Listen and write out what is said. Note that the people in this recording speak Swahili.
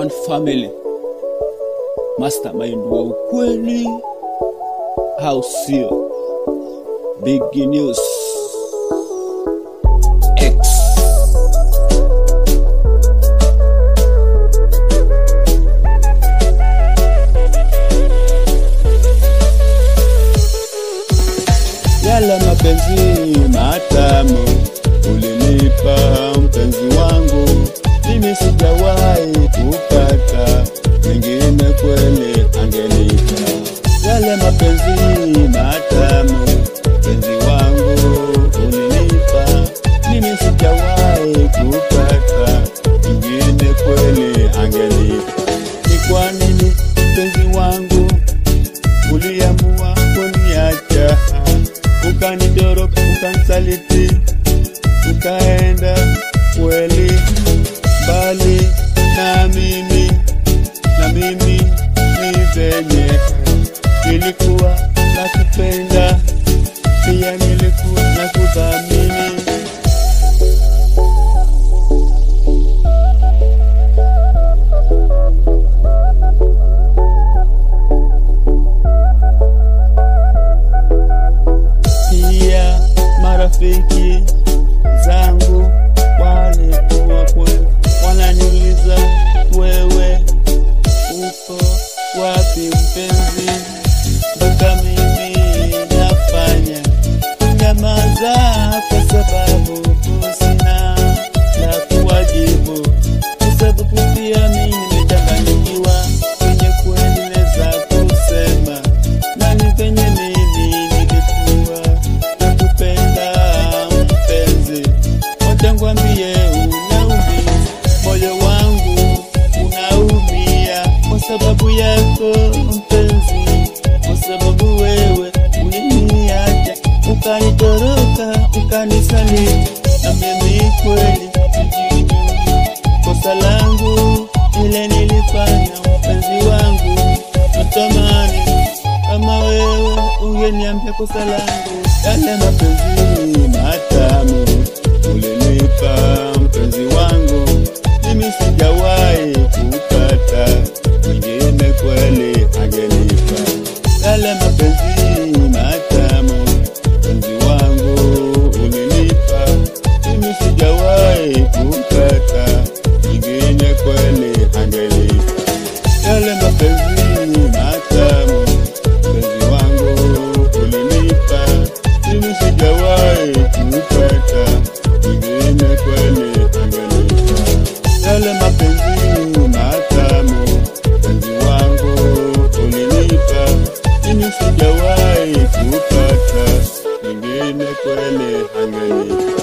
one family, mastermind wa ukweli, au sio? Big news X. Yale mapenzi matamu ulinipa mpenzi wangu, mimi sijawahi kupata mwingine kweli angenipa. Yale mapenzi matamu mpenzi wangu ulinipa, mimi sijawahi kupata mwingine kweli angenipa. Ni kwa nini mpenzi wangu uliamua kuniacha, ukanitoroka, ukanisaliti, ukaenda kweli mbali na mimi ni venye nilikuwa nakupenda, pia nilikuwa nakudhamini. Pia marafiki zangu walikuwa kweli wananiuliza, wewe uko wapi mpenzi? Mpaka mimi nafanya nyamaza kwa sababu sina la kuwajibu, kwa sababu pia mimi nimechanganyikiwa kwenye kuendeleza kusema nani penye mimi nilikuwa nakupenda mpenzi. Wacha nikwambie unaumia, moyo wangu unaumia kwa sababu yako mpenzi, kwa sababu wewe uliniacha, ukanitoroka, ukanisaliti, na mimi kweli sijui kosa langu ile nilifanya mpenzi wangu. Natamani kama wewe ungeniambia kosa langu. Yale mapenzi matamu ulinipa mpenzi wangu, mimi sijawahi kupata mwingine kweli angenipa. Yale mapenzi matamu mpenzi wangu ulinipa, mimi sijawahi kupata mwingine kweli angenipa. Yale mapenzi matamu mpenzi wangu ulinipa, mimi sijawahi kupata mwingine kweli angenipa. Yale mapenzi matamu mpenzi wangu ulinipa, mimi sijawahi kupata mwingine kweli angenipa.